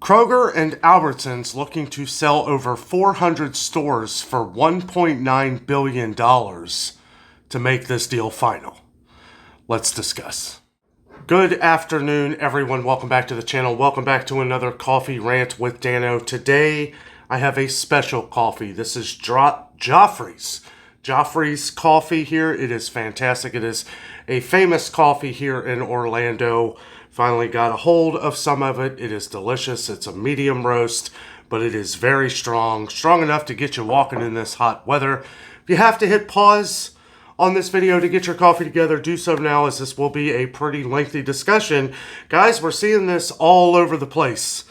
Kroger and Albertsons looking to sell over 400 stores for $1.9 billion to make this deal final. Let's discuss. Good afternoon, everyone. Welcome back to the channel. Welcome back to another Coffee Rant with Dano. Today, I have a special coffee. This is Joffrey's. Joffrey's coffee here. It is fantastic. It is a famous coffee here in Orlando. Finally got a hold of some of it. It is delicious. It's a medium roast, but it is very strong. Strong enough to get you walking in this hot weather. If you have to hit pause on this video to get your coffee together, do so now, as this will be a pretty lengthy discussion. Guys, we're seeing this all over the place.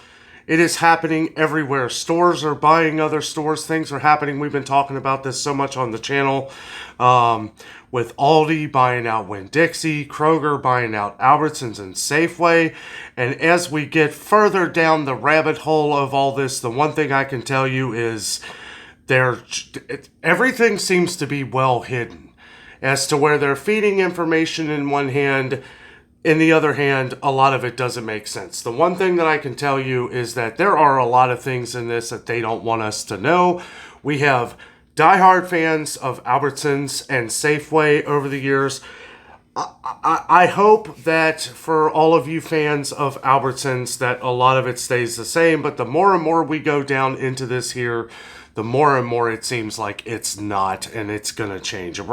It is happening everywhere. Stores are buying other stores. Things are happening. We've been talking about this so much on the channel. With Aldi buying out Winn-Dixie, Kroger buying out Albertsons and Safeway. And as we get further down the rabbit hole of all this, the one thing I can tell you is everything seems to be well hidden as to where they're feeding information in one hand. In the other hand, a lot of it doesn't make sense. The one thing that I can tell you is that there are a lot of things in this that they don't want us to know. We have diehard fans of Albertsons and Safeway over the years. I hope that for all of you fans of Albertsons that a lot of it stays the same, but the more and more we go down into this here, the more and more it seems like it's not, and it's going to change. And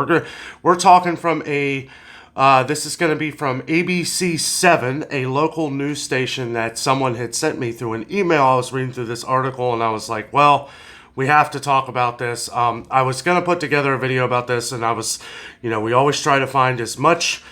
we're talking from this is going to be from ABC7, a local news station that someone had sent me through an email. I was reading through this article and I was like, well, we have to talk about this. I was going to put together a video about this, and I was, we always try to find as much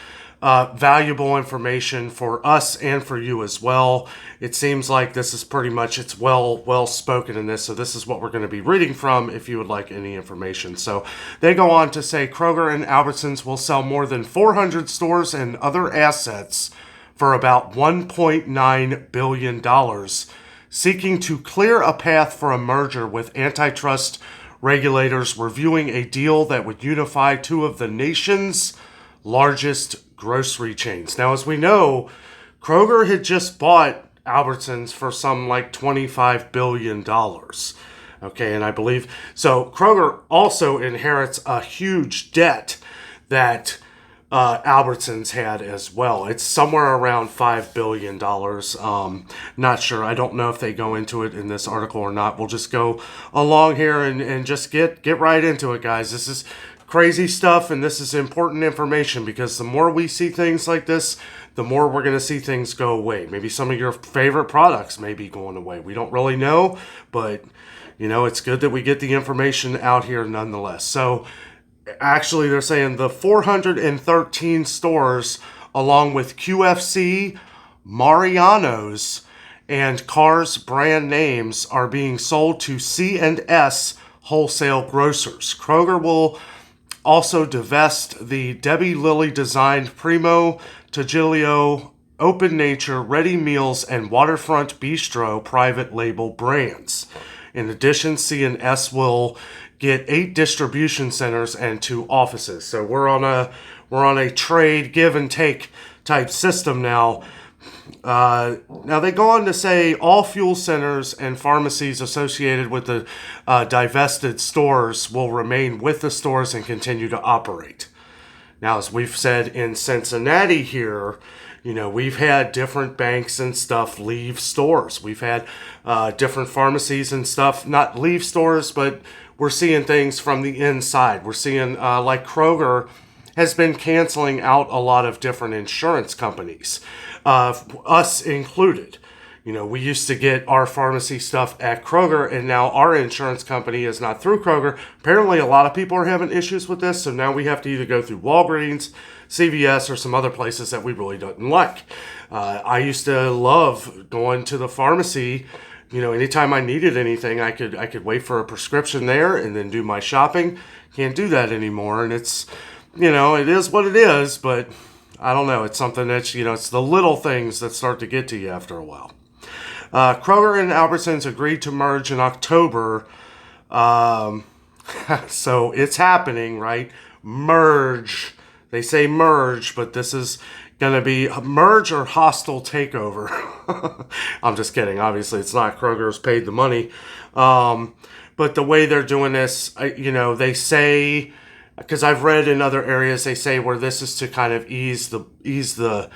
valuable information for us and for you as well. It seems like this is pretty much, it's well spoken in this, so this is what we're going to be reading from if you would like any information. So they go on to say Kroger and Albertsons will sell more than 400 stores and other assets for about $1.9 billion, seeking to clear a path for a merger with antitrust regulators reviewing a deal that would unify two of the nation's largest grocery chains. Now, as we know, Kroger had just bought Albertsons for some like $25 billion. Okay, and I believe, so Kroger also inherits a huge debt that Albertsons had as well. It's somewhere around $5 billion. Not sure. I don't know if they go into it in this article or not. We'll just go along here and just get right into it, guys. This is crazy stuff, and this is important information, because the more we see things like this, the more we're going to see things go away. Maybe some of your favorite products may be going away. We don't really know, but it's good that we get the information out here nonetheless. So actually, they're saying the 413 stores, along with QFC, Mariano's, and Carr's brand names, are being sold to C&S wholesale grocers. Kroger will also divest the Debbie Lilly designed Primo, Tagilio, Open Nature, Ready Meals, and Waterfront Bistro private label brands. In addition, C&S will get 8 distribution centers and 2 offices. So we're on a trade give and take type system now. Now they go on to say all fuel centers and pharmacies associated with the divested stores will remain with the stores and continue to operate. Now, as we've said in Cincinnati here, we've had different banks and stuff leave stores. We've had different pharmacies and stuff not leave stores, but we're seeing things from the inside. We're seeing like Kroger has been canceling out a lot of different insurance companies, us included. We used to get our pharmacy stuff at Kroger, and now our insurance company is not through Kroger. Apparently, a lot of people are having issues with this, so now we have to either go through Walgreens, CVS, or some other places that we really don't like. I used to love going to the pharmacy. Anytime I needed anything, I could wait for a prescription there and then do my shopping. Can't do that anymore, and it's, it is what it is, but I don't know. It's something that's, it's the little things that start to get to you after a while. Kroger and Albertsons agreed to merge in October. So it's happening, right? Merge. They say merge, but this is going to be a merge or hostile takeover. I'm just kidding. Obviously, it's not. Kroger's paid the money. But the way they're doing this, they say, because I've read in other areas, they say where this is to kind of ease the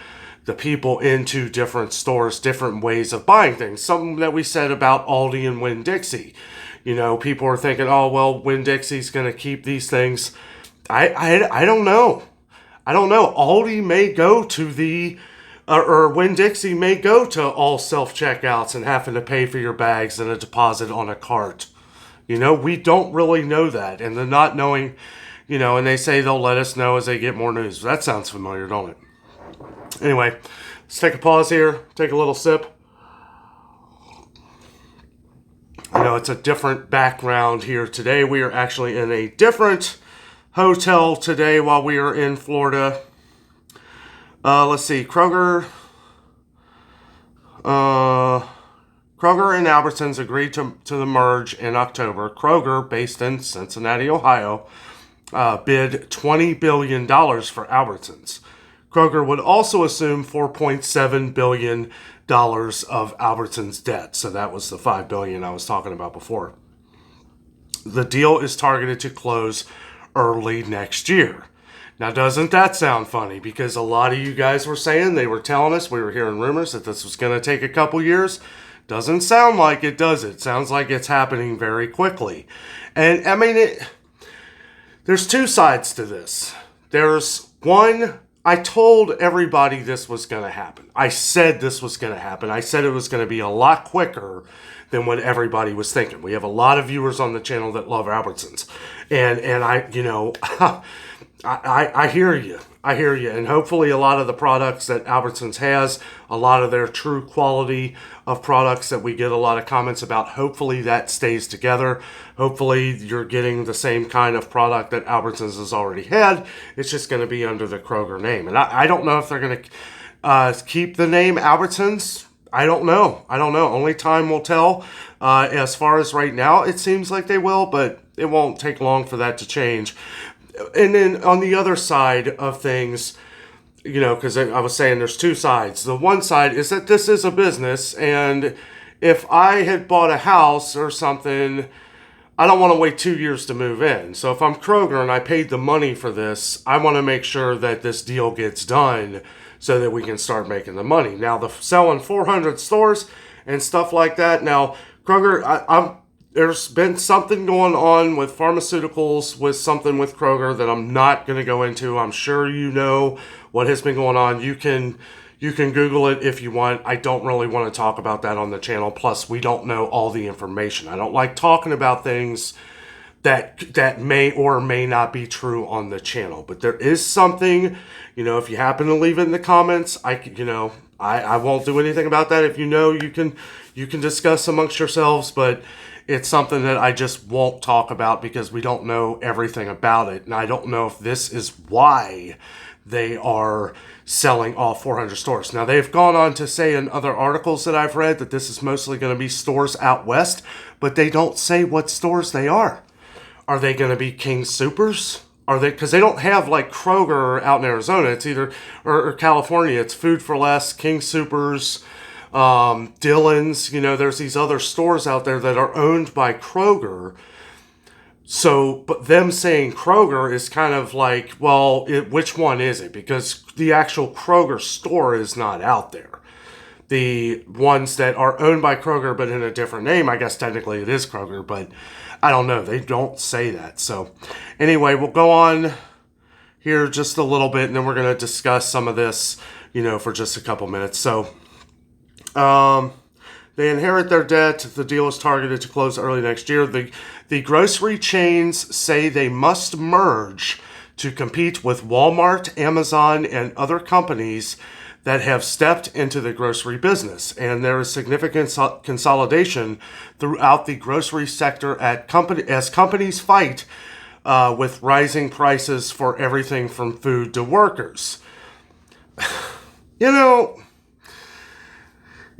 people into different stores, different ways of buying things. Something that we said about Aldi and Winn-Dixie. People are thinking, oh, well, Winn-Dixie's going to keep these things. I don't know. I don't know. Aldi may go to or Winn-Dixie may go to all self-checkouts and having to pay for your bags and a deposit on a cart. We don't really know that. And the not knowing, and they say they'll let us know as they get more news. That sounds familiar, don't it? Anyway, let's take a pause here, take a little sip. It's a different background here today. We are actually in a different hotel today while we are in Florida. Let's see, Kroger and Albertsons agreed to the merge in October. Kroger, based in Cincinnati, Ohio, bid $20 billion for Albertsons. Kroger would also assume $4.7 billion of Albertsons debt. So that was the $5 billion I was talking about before. The deal is targeted to close early next year. Now, doesn't that sound funny? Because a lot of you guys were saying, they were telling us, we were hearing rumors that this was going to take a couple years. Doesn't sound like it, does it? Sounds like it's happening very quickly. And, I mean, there's two sides to this. There's one, I told everybody this was going to happen. I said this was going to happen. I said it was going to be a lot quicker than what everybody was thinking. We have a lot of viewers on the channel that love Albertsons. And I, I hear you. I hear you. And hopefully a lot of the products that Albertsons has, a lot of their true quality of products that we get a lot of comments about, hopefully that stays together. Hopefully you're getting the same kind of product that Albertsons has already had. It's just going to be under the Kroger name. And I don't know if they're going to keep the name Albertsons. I don't know. Only time will tell. As far as right now, it seems like they will, but it won't take long for that to change. And then on the other side of things, because I was saying there's two sides. The one side is that this is a business, and if I had bought a house or something, I don't want to wait 2 years to move in. So if I'm Kroger and I paid the money for this, I want to make sure that this deal gets done so that we can start making the money. Now, the selling 400 stores and stuff like that. Now, Kroger, there's been something going on with pharmaceuticals, with something with Kroger that I'm not going to go into. I'm sure you know what has been going on. You can Google it if you want. I don't really want to talk about that on the channel. Plus, we don't know all the information. I don't like talking about things that may or may not be true on the channel. But there is something, if you happen to leave it in the comments, I won't do anything about that. If you know, you can discuss amongst yourselves, but it's something that I just won't talk about because we don't know everything about it. And I don't know if this is why they are selling all 400 stores. Now, they've gone on to say in other articles that I've read that this is mostly going to be stores out west, but they don't say what stores they are. Are they going to be King Soopers? Are they, because they don't have like Kroger out in Arizona. It's either, or California, it's Food for Less, King Soopers, Dillon's. There's these other stores out there that are owned by Kroger. So, but them saying Kroger is kind of like, well, which one is it? Because the actual Kroger store is not out there. The ones that are owned by Kroger but in a different name, I guess technically it is Kroger, but I don't know. They don't say that. So anyway, we'll go on here just a little bit, and then we're going to discuss some of this, for just a couple minutes. So they inherit their debt. The deal is targeted to close early next year. The grocery chains say they must merge to compete with Walmart, Amazon, and other companies that have stepped into the grocery business. And there is significant consolidation throughout the grocery sector as companies fight with rising prices for everything from food to workers. It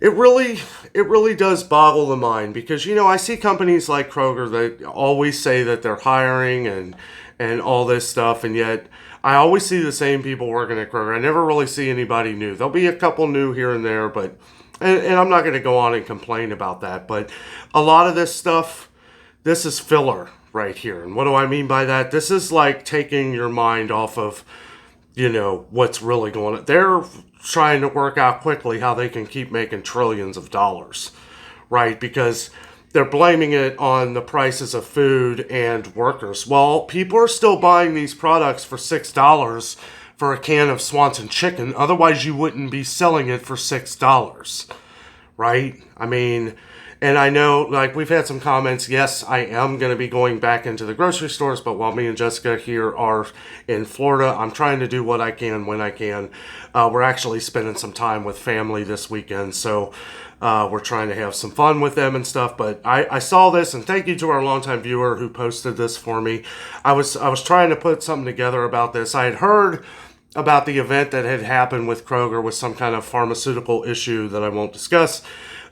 really does boggle the mind because, I see companies like Kroger that always say that they're hiring and all this stuff, and yet I always see the same people working at Kroger. I never really see anybody new. There'll be a couple new here and there, but and I'm not going to go on and complain about that. But a lot of this stuff, this is filler right here. And what do I mean by that? This is like taking your mind off of, what's really going on. They're trying to work out quickly how they can keep making trillions of dollars, right? Because they're blaming it on the prices of food and workers. Well, people are still buying these products for $6 for a can of Swanson chicken. Otherwise, you wouldn't be selling it for $6, right? I mean, and I know, like, we've had some comments. Yes, I am going to be going back into the grocery stores, but while me and Jessica here are in Florida, I'm trying to do what I can when I can. We're actually spending some time with family this weekend, so we're trying to have some fun with them and stuff. But I saw this, and thank you to our longtime viewer who posted this for me. I was trying to put something together about this. I had heard about the event that had happened with Kroger with some kind of pharmaceutical issue that I won't discuss.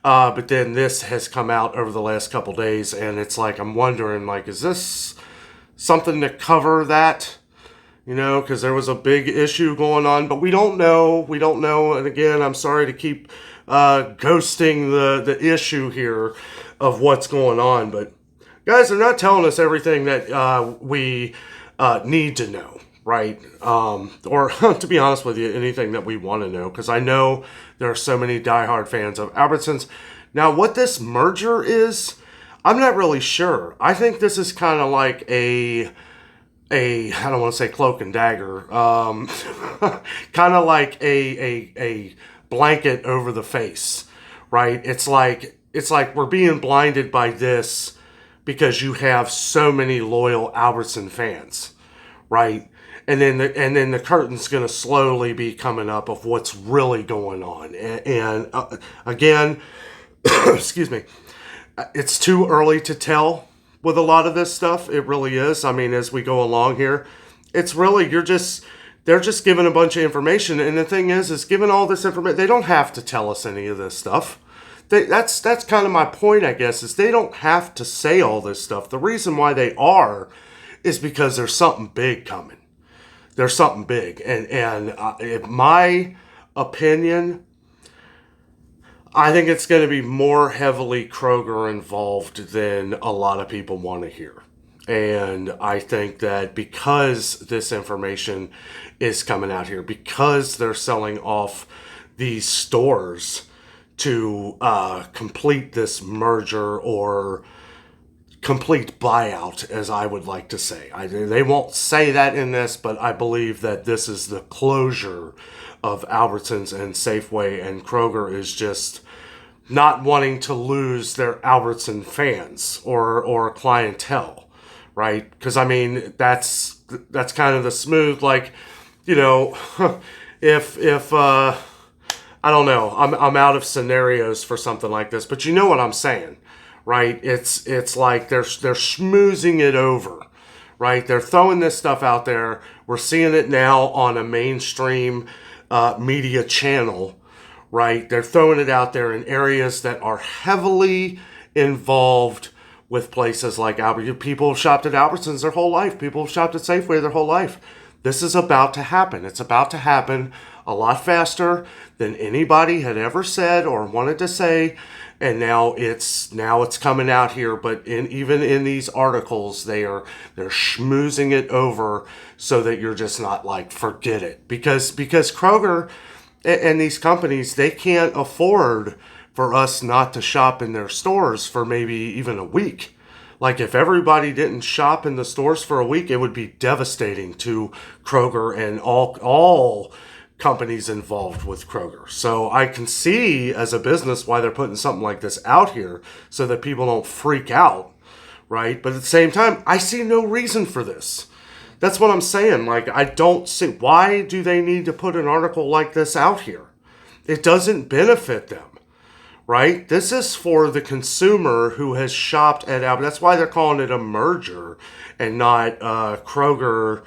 But then this has come out over the last couple days, and it's like, I'm wondering, like, is this something to cover that? Because there was a big issue going on, but we don't know. We don't know. And again, I'm sorry to keep ghosting the issue here of what's going on. But guys, they're not telling us everything that we need to know. Right? Or to be honest with you, anything that we want to know, because I know there are so many diehard fans of Albertsons. Now, what this merger is, I'm not really sure. I think this is kind of like I don't want to say cloak and dagger, kind of like a blanket over the face, right? It's like we're being blinded by this because you have so many loyal Albertson fans, right? And then the curtain's going to slowly be coming up of what's really going on. And again, excuse me, it's too early to tell with a lot of this stuff. It really is. I mean, as we go along here, it's really, they're just giving a bunch of information. And the thing is given all this information, they don't have to tell us any of this stuff. That's kind of my point, I guess, is they don't have to say all this stuff. The reason why they are is because there's something big coming. There's something big. And in my opinion, I think it's going to be more heavily Kroger involved than a lot of people want to hear. And I think that because this information is coming out here, because they're selling off these stores to complete this merger or complete buyout, as I would like to say. They won't say that in this, but I believe that this is the closure of Albertsons and Safeway, and Kroger is just not wanting to lose their Albertson fans or clientele, right? Because I mean, that's kind of the smooth, like, if I don't know, I'm out of scenarios for something like this, but you know what I'm saying. Right, it's like they're schmoozing it over, right? They're throwing this stuff out there. We're seeing it now on a mainstream media channel, right? They're throwing it out there in areas that are heavily involved with places like Albert. People have shopped at Albertsons their whole life. People have shopped at Safeway their whole life. This is about to happen. It's about to happen a lot faster than anybody had ever said or wanted to say. And now it's coming out here, but even in these articles, they're schmoozing it over so that you're just not like, forget it. Because Kroger and these companies, they can't afford for us not to shop in their stores for maybe even a week. Like, if everybody didn't shop in the stores for a week, it would be devastating to Kroger and all companies involved with Kroger. So I can see as a business why they're putting something like this out here so that people don't freak out, right? But at the same time, I see no reason for this. That's what I'm saying. Like, I don't see, why do they need to put an article like this out here? It doesn't benefit them, right? This is for the consumer who has shopped at Albertsons. That's why they're calling it a merger and not Kroger,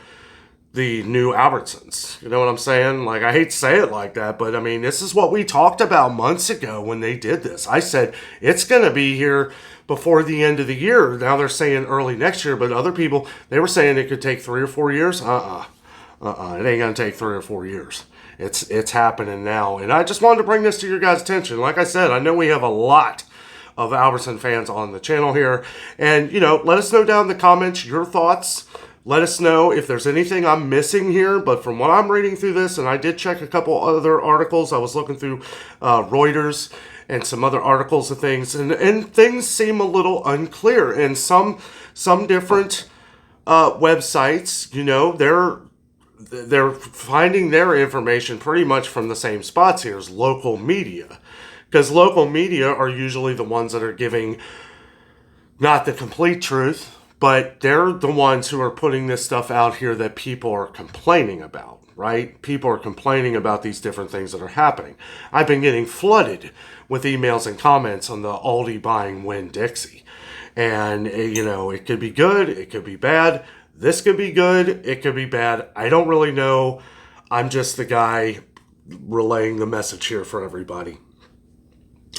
the new Albertsons. You know what I'm saying? Like, I hate to say it like that, but I mean, this is what we talked about months ago when they did this. I said, it's going to be here before the end of the year. Now they're saying early next year, but other people, they were saying it could take 3 or 4 years. It ain't gonna take 3 or 4 years. It's happening now, and I just wanted to bring this to your guys' attention. Like I said, I know we have a lot of Albertson fans on the channel here, and let us know down in the comments your thoughts. Let us know if there's anything I'm missing here, but from what I'm reading through this, and I did check a couple other articles, I was looking through Reuters and some other articles of things, and things seem a little unclear. And some different websites, they're finding their information pretty much from the same spots here as local media, because local media are usually the ones that are giving not the complete truth, but they're the ones who are putting this stuff out here that people are complaining about, right? People are complaining about these different things that are happening. I've been getting flooded with emails and comments on the Aldi buying Winn-Dixie. And, it could be good, it could be bad. This could be good, it could be bad. I don't really know. I'm just the guy relaying the message here for everybody.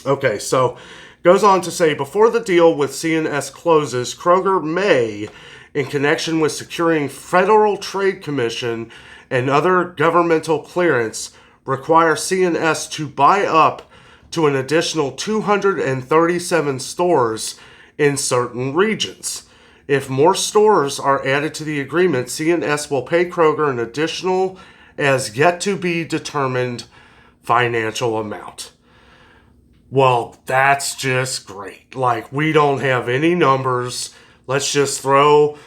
Okay, so goes on to say, before the deal with C&S closes, Kroger may, in connection with securing Federal Trade Commission and other governmental clearance, require C&S to buy up to an additional 237 stores in certain regions. If more stores are added to the agreement, C&S will pay Kroger an additional, as yet to be determined, financial amount. Well, that's just great. Like, we don't have any numbers. Let's just throw,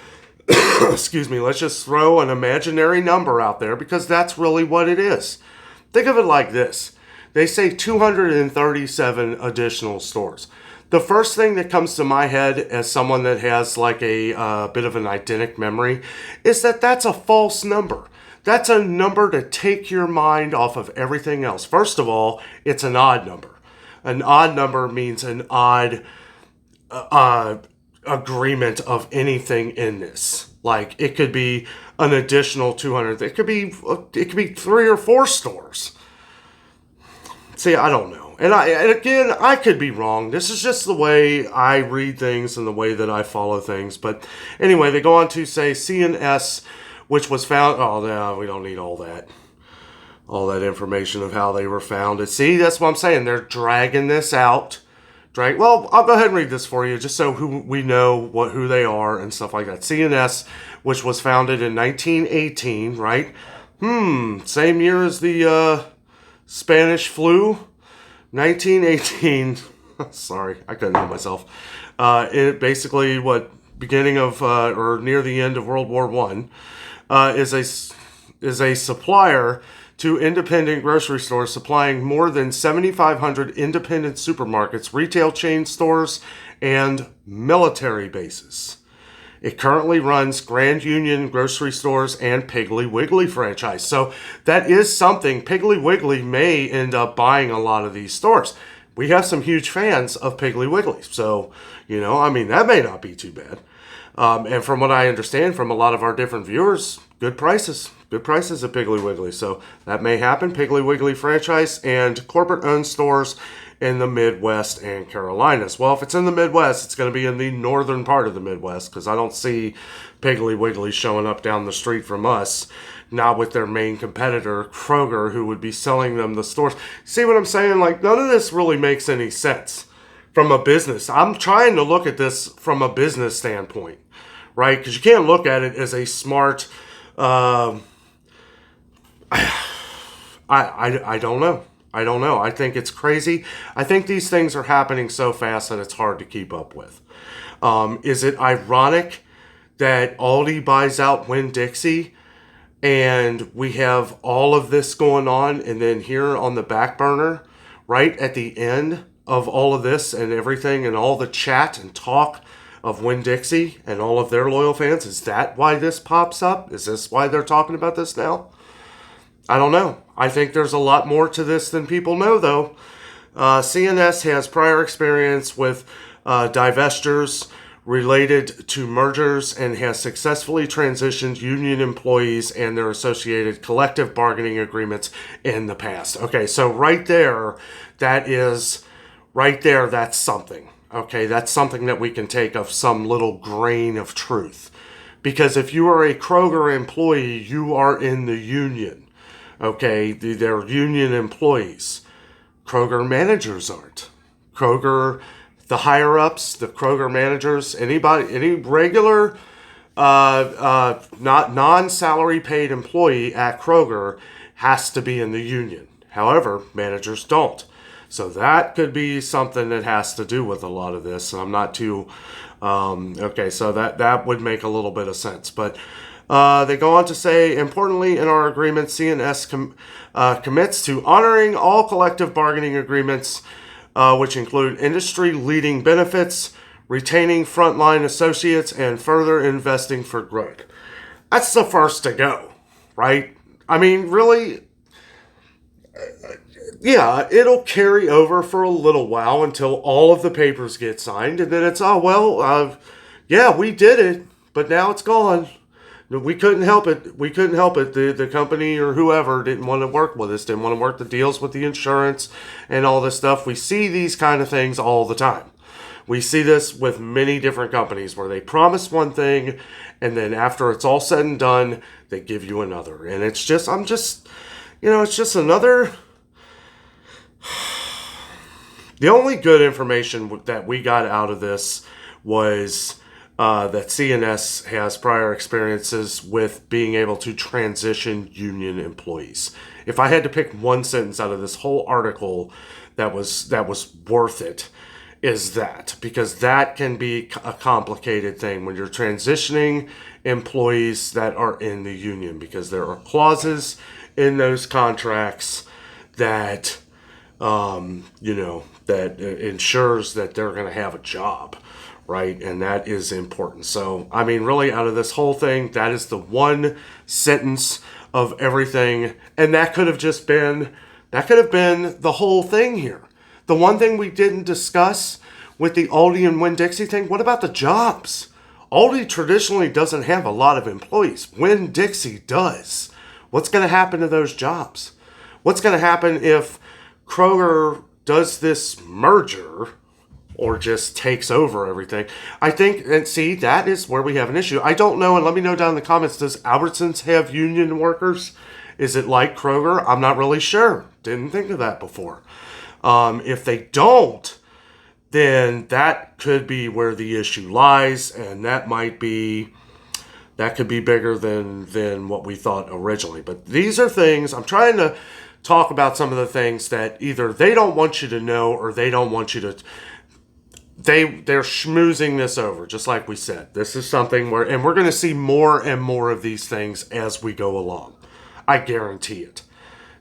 let's just throw an imaginary number out there, because that's really what it is. Think of it like this. They say 237 additional stores. The first thing that comes to my head as someone that has like a bit of an eidetic memory is that that's a false number. That's a number to take your mind off of everything else. First of all, it's an odd number. An odd number means an odd agreement of anything in this. Like, it could be an additional 200. It could be 3 or 4 stores. See, I don't know. And again, I could be wrong. This is just the way I read things and the way that I follow things. But anyway, they go on to say C&S, which was found. Oh, no, we don't need all that information of how they were founded. See, that's what I'm saying. They're dragging this out. Well, I'll go ahead and read this for you, just so we know who they are and stuff like that. C&S, which was founded in 1918, right? Same year as the Spanish flu, 1918. Sorry, I couldn't help myself. It basically beginning of or near the end of World War I, is a supplier to independent grocery stores, supplying more than 7,500 independent supermarkets, retail chain stores, and military bases. It currently runs Grand Union grocery stores and Piggly Wiggly franchise. So that is something. Piggly Wiggly may end up buying a lot of these stores. We have some huge fans of Piggly Wiggly. So, that may not be too bad. And from what I understand from a lot of our different viewers, good prices. Good prices at Piggly Wiggly. So that may happen. Piggly Wiggly franchise and corporate-owned stores in the Midwest and Carolinas. Well, if it's in the Midwest, it's going to be in the northern part of the Midwest, because I don't see Piggly Wiggly showing up down the street from us, not with their main competitor, Kroger, who would be selling them the stores. See what I'm saying? Like, none of this really makes any sense from a business. I'm trying to look at this from a business standpoint, right? Because you can't look at it as a smart... I don't know. I think it's crazy. I think these things are happening so fast that it's hard to keep up with. Is it ironic that Aldi buys out Winn-Dixie and we have all of this going on, and then here on the back burner, right at the end of all of this and everything and all the chat and talk of Winn-Dixie and all of their loyal fans, is that why this pops up? Is this why they're talking about this now? I don't know. I think there's a lot more to this than people know, though. C&S has prior experience with divestitures related to mergers and has successfully transitioned union employees and their associated collective bargaining agreements in the past. Okay, so right there, that's something. Okay, that's something that we can take of some little grain of truth. Because if you are a Kroger employee, you are in the union. Okay, they're union employees. Kroger managers aren't. Kroger, the higher ups, the Kroger managers, anybody, any regular, not non-salary paid employee at Kroger has to be in the union. However, managers don't. So that could be something that has to do with a lot of this. I'm not too, okay, so that would make a little bit of sense. But they go on to say, importantly, in our agreement, CNS commits to honoring all collective bargaining agreements, which include industry-leading benefits, retaining frontline associates, and further investing for growth. That's the first to go, right? I mean, really, yeah, it'll carry over for a little while until all of the papers get signed, and then it's, yeah, we did it, but now it's gone. We couldn't help it. We couldn't help it. The company or whoever didn't want to work with us, didn't want to work the deals with the insurance and all this stuff. We see these kind of things all the time. We see this with many different companies where they promise one thing, and then after it's all said and done, they give you another. And it's just, it's just another. The only good information that we got out of this was that CNS has prior experiences with being able to transition union employees. If I had to pick one sentence out of this whole article that was worth it, is that, because that can be a complicated thing when you're transitioning employees that are in the union, because there are clauses in those contracts that that ensures that they're going to have a job, right? And that is important. So, I mean, really, out of this whole thing, that is the one sentence of everything. And that could have been the whole thing here. The one thing we didn't discuss with the Aldi and Winn-Dixie thing, what about the jobs? Aldi traditionally doesn't have a lot of employees. Winn-Dixie does. What's going to happen to those jobs? What's going to happen if Kroger does this merger or just takes over everything? I think, and see, that is where we have an issue. I don't know, and let me know down in the comments, does Albertsons have union workers? Is it like Kroger? I'm not really sure. Didn't think of that before. If they don't, then that could be where the issue lies, and that could be bigger than what we thought originally. But these are things, I'm trying to talk about some of the things that either they don't want you to know or they don't want you to. They're schmoozing this over, just like we said. This is something where, and we're going to see more and more of these things as we go along. I guarantee it.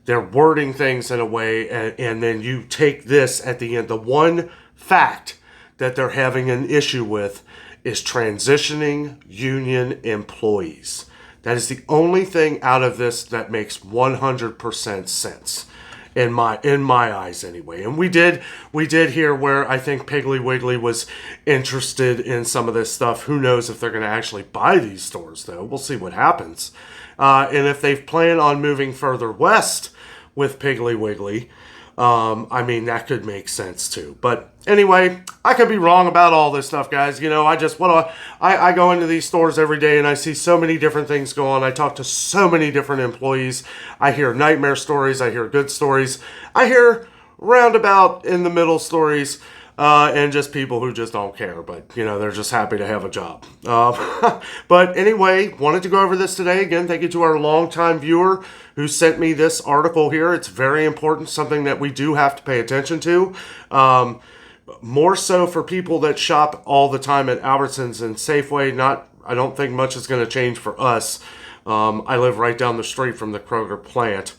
They're wording things in a way, and then you take this at the end. The one fact that they're having an issue with is transitioning union employees. That is the only thing out of this that makes 100% sense in my eyes anyway. And we did hear where I think Piggly Wiggly was interested in some of this stuff. Who knows if they're going to actually buy these stores, though. We'll see what happens. And if they plan on moving further west with Piggly Wiggly, that could make sense too. But anyway, I could be wrong about all this stuff, guys. I go into these stores every day and I see so many different things go on. I talk to so many different employees. I hear nightmare stories. I hear good stories. I hear roundabout in the middle stories. And just people who just don't care, but they're just happy to have a job. But anyway, wanted to go over this today. Again, thank you to our longtime viewer who sent me this article here. It's very important, something that we do have to pay attention to. More so for people that shop all the time at Albertsons and Safeway. I don't think much is going to change for us. I live right down the street from the Kroger plant.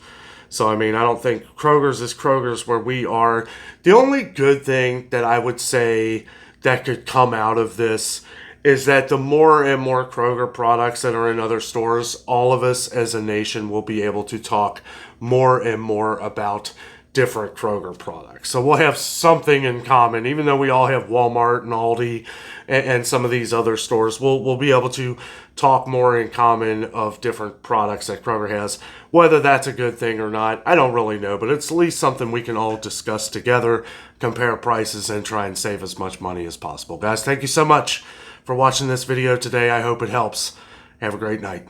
So, I don't think Kroger's is Kroger's where we are. The only good thing that I would say that could come out of this is that the more and more Kroger products that are in other stores, all of us as a nation will be able to talk more and more about different Kroger products. So we'll have something in common, even though we all have Walmart and Aldi and some of these other stores. We'll be able to talk more in common of different products that Kroger has. Whether that's a good thing or not, I don't really know, but it's at least something we can all discuss together, compare prices, and try and save as much money as possible. Guys, thank you so much for watching this video today. I hope it helps. Have a great night.